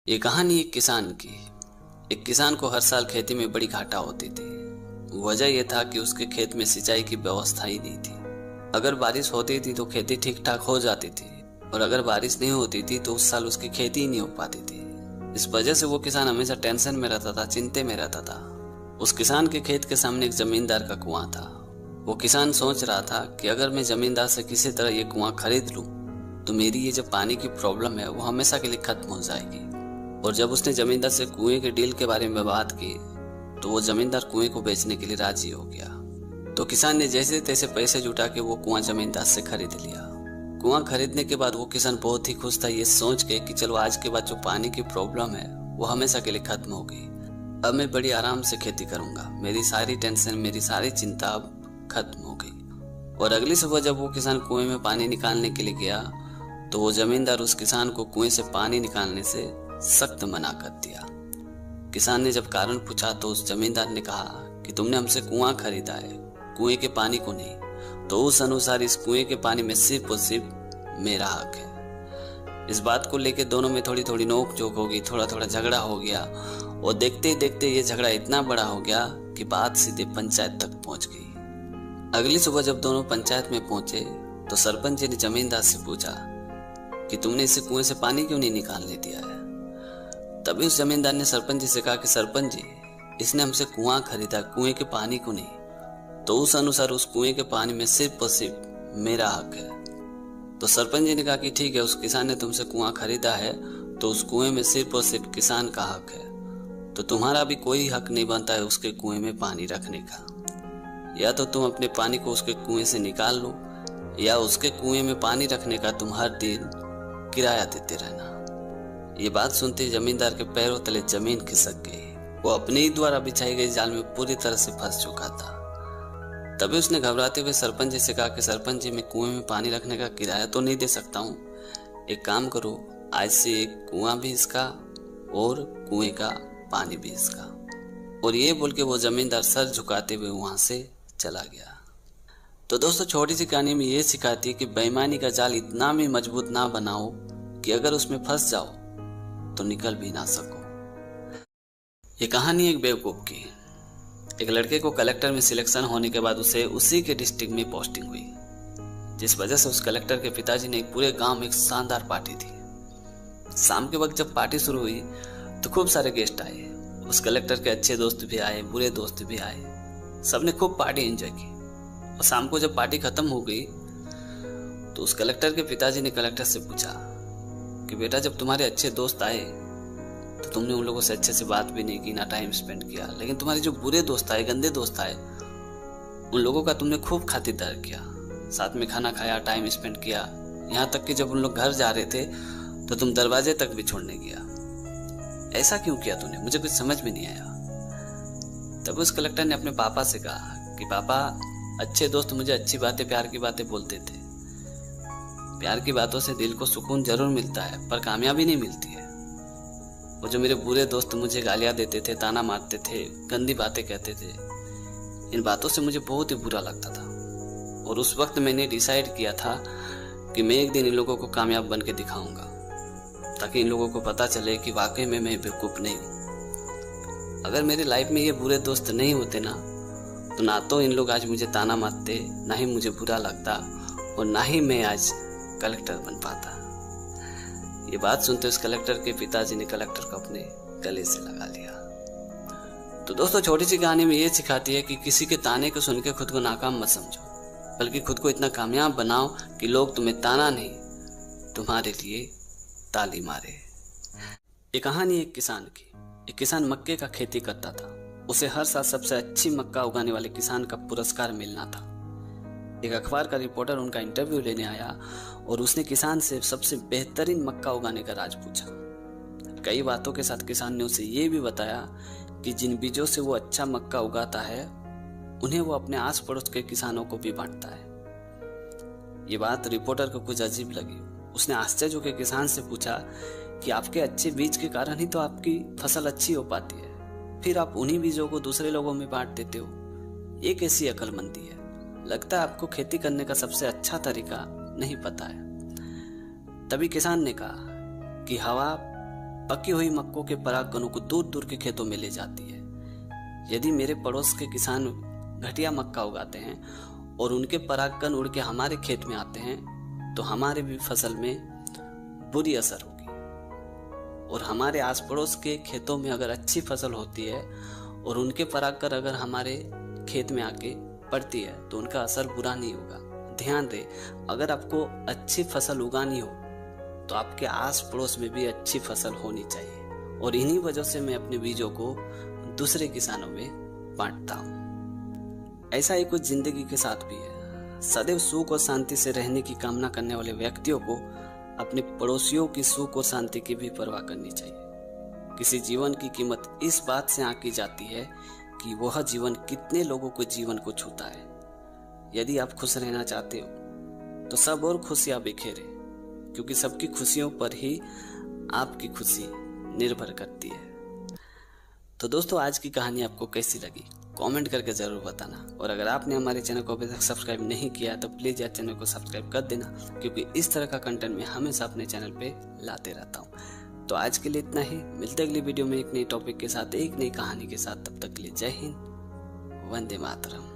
ये कहानी एक किसान की। एक किसान को हर साल खेती में बड़ी घाटा होती थी। वजह यह था कि उसके खेत में सिंचाई की व्यवस्था ही नहीं थी। अगर बारिश होती थी तो खेती ठीक ठाक हो जाती थी, और अगर बारिश नहीं होती थी तो उस साल उसकी खेती ही नहीं हो पाती थी। इस वजह से वो किसान हमेशा टेंशन में रहता था, चिंते में रहता था। उस किसान के खेत के सामने एक जमींदार का कुआं था। वो किसान सोच रहा था कि अगर मैं जमींदार से किसी तरह ये कुआं खरीद लूं तो मेरी ये जो पानी की प्रॉब्लम है वो हमेशा के लिए खत्म हो जाएगी। और जब उसने जमींदार से कुएं के डील के बारे में बात की तो वो जमींदार कुएं को बेचने के लिए राजी हो गया। तो किसान ने जैसे तैसे पैसे जुटा के वो कुआं जमींदार से खरीद लिया। कुआं खरीदने के बाद वो किसान बहुत ही खुश था, ये सोच के कि चलो आज के बाद जो पानी की प्रॉब्लम है वो हमेशा के लिए खत्म हो गई। अब मैं बड़ी आराम से खेती करूंगा, मेरी सारी टेंशन, मेरी सारी चिंता अब खत्म हो गई। और अगली सुबह जब वो किसान कुएं में पानी निकालने के लिए गया तो वो जमींदार उस किसान को कुएं से पानी निकालने से सख्त मना कर दिया। किसान ने जब कारण पूछा तो उस जमींदार ने कहा कि तुमने हमसे कुआं खरीदा है, कुएं के पानी को नहीं, तो उस अनुसार इस कुएं के पानी में सिर्फ और सिर्फ मेरा हक है। इस बात को लेकर दोनों में थोड़ी थोड़ी नोक झोंक होगी, थोड़ा थोड़ा झगड़ा हो गया, और देखते ही देखते ये झगड़ा इतना बड़ा हो गया कि बात सीधे पंचायत तक पहुंच गई। अगली सुबह जब दोनों पंचायत में पहुंचे तो सरपंच ने जमींदार से पूछा कि तुमने इसे कुएं से पानी क्यों नहीं निकालने दिया है। तभी उस जमींदार ने सरपंच जी से कहा कि सरपंच जी, इसने हमसे कुआं खरीदा, कुएं के पानी को नहीं, तो उस अनुसार उस कुएं के पानी में सिर्फ और सिर्फ मेरा हक है। तो सरपंच जी ने कहा कि ठीक है, उस किसान ने तुमसे कुआं खरीदा है तो उस कुएं में सिर्फ और सिर्फ किसान का हक है, तो तुम्हारा भी कोई हक नहीं बनता है उसके कुएं में पानी रखने का। या तो तुम अपने पानी को उसके कुएं से निकाल लो, या उसके कुएं में पानी रखने का तुम हर दिन किराया देते रहना। ये बात सुनते जमींदार के पैरों तले जमीन खिसक गई। वो अपने ही द्वारा बिछाई गई जाल में पूरी तरह से फंस चुका था। तभी उसने घबराते हुए सरपंच जी से कहा कि सरपंच जी, मैं कुएं में पानी रखने का किराया तो नहीं दे सकता हूँ, एक काम करो, आज से एक कुआं भी इसका और कुएं का पानी भी इसका। और ये बोल के वो जमींदार सर झुकाते हुए वहां से चला गया। तो दोस्तों, छोटी सी कहानी में ये सिखाती है कि बेईमानी का जाल इतना भी मजबूत ना बनाओ कि अगर उसमें फंस जाओ तो निकल भी ना सको। ये कहानी एक बेवकूफ की। एक लड़के को कलेक्टर में सिलेक्शन होने के बाद उसे उसी के डिस्ट्रिक्ट में पोस्टिंग हुई, जिस वजह से उस कलेक्टर के पिताजी ने एक पूरे गांव में एक शानदार पार्टी थी। शाम के वक्त जब पार्टी शुरू हुई तो खूब सारे गेस्ट आए। उस कलेक्टर के अच्छे दोस्त भी आए, बुरे दोस्त भी आए। सबने खूब पार्टी एंजॉय की। और शाम को जब पार्टी खत्म हो गई तो उस कलेक्टर के पिताजी ने कलेक्टर से पूछा कि बेटा, जब तुम्हारे अच्छे दोस्त आए तो तुमने उन लोगों से अच्छे से बात भी नहीं की, ना टाइम स्पेंड किया, लेकिन तुम्हारे जो बुरे दोस्त आए, गंदे दोस्त आए, उन लोगों का तुमने खूब खातिरदारी किया, साथ में खाना खाया, टाइम स्पेंड किया, यहाँ तक कि जब उन लोग घर जा रहे थे तो तुम दरवाजे तक भी छोड़ने गया। ऐसा क्यों किया तूने? मुझे कुछ समझ में नहीं आया। तब उस कलेक्टर ने अपने पापा से कहा कि पापा, अच्छे दोस्त मुझे अच्छी बातें, प्यार की बातें बोलते थे। प्यार की बातों से दिल को सुकून जरूर मिलता है, पर कामयाबी नहीं मिलती है। वो जो मेरे बुरे दोस्त मुझे गालियां देते थे, ताना मारते थे, गंदी बातें कहते थे, इन बातों से मुझे बहुत ही बुरा लगता था। और उस वक्त मैंने डिसाइड किया था कि मैं एक दिन इन लोगों को कामयाब बन के दिखाऊंगा, ताकि इन लोगों को पता चले कि वाकई में मैं बेवकूफ नहीं हूँ। अगर मेरी लाइफ में ये बुरे दोस्त नहीं होते ना, तो ना तो इन लोग आज मुझे ताना मारते, ना ही मुझे बुरा लगता, और ना ही मैं आज कलेक्टर बन पाता। ये बात सुनते उस कलेक्टर के पिताजी ने कलेक्टर को अपने गले से लगा लिया। तो दोस्तों, छोटी सी कहानी में ये सिखाती है कि किसी के ताने को सुन के खुद को नाकाम मत समझो, बल्कि खुद को इतना कामयाब बनाओ कि लोग तुम्हें ताना नहीं, तुम्हारे लिए ताली मारे। ये कहानी एक किसान की। एक किसान मक्के का खेती करता था। उसे हर साल सबसे अच्छी मक्का उगाने वाले किसान का पुरस्कार मिलना था। एक अखबार का रिपोर्टर उनका इंटरव्यू लेने आया और उसने किसान से सबसे बेहतरीन मक्का उगाने का राज पूछा। कई बातों के साथ किसान ने उसे ये भी बताया कि जिन बीजों से वो अच्छा मक्का उगाता है उन्हें वो अपने आस पड़ोस के किसानों को भी बांटता है। ये बात रिपोर्टर को कुछ अजीब लगी। उसने आश्चर्य होकर किसान से पूछा कि आपके अच्छे बीज के कारण ही तो आपकी फसल अच्छी हो पाती है, फिर आप उन्हीं बीजों को दूसरे लोगों में बांट देते हो, ये कैसी अक्लमंदी है? लगता है आपको खेती करने का सबसे अच्छा तरीका नहीं पता है। तभी किसान ने कहा कि हवा पकी हुई मक्कों के परागकणों को दूर दूर के खेतों में ले जाती है। यदि मेरे पड़ोस के किसान घटिया मक्का उगाते हैं और उनके परागकण उड़ के हमारे खेत में आते हैं तो हमारे भी फसल में बुरी असर होगी। और हमारे आस पड़ोस के खेतों में अगर अच्छी फसल होती है और उनके परागकण अगर हमारे खेत में आके पड़ती है तो उनका असर बुरा नहीं होगा। ध्यान दे, अगर आपको अच्छी फसल उगानी हो तो आपके आस पड़ोस में भी अच्छी फसल होनी चाहिए। और इन्हीं वजह से मैं अपने बीजों को दूसरे किसानों में बांटता हूँ। ऐसा ही कुछ जिंदगी के साथ भी है। सदैव सुख और शांति से रहने की कामना करने वाले व्यक्तियों को अपने पड़ोसियों की सुख और शांति की भी परवाह करनी चाहिए। किसी जीवन की कीमत इस बात से आंकी जाती है कि वह जीवन कितने लोगों के जीवन को छूता है। यदि आप खुश रहना चाहते हो तो सब और खुशियां बिखेरे, क्योंकि सबकी खुशियों पर ही आपकी खुशी निर्भर करती है। तो दोस्तों, आज की कहानी आपको कैसी लगी कमेंट करके जरूर बताना। और अगर आपने हमारे चैनल को अभी तक सब्सक्राइब नहीं किया तो प्लीज यार चैनल को सब्सक्राइब कर देना, क्योंकि इस तरह का कंटेंट मैं हमेशा अपने चैनल पे लाते रहता हूँ। तो आज के लिए इतना ही। मिलते अगली वीडियो में एक नई टॉपिक के साथ, एक नई कहानी के साथ। तब तक के लिए जय हिंद, वंदे मातरम।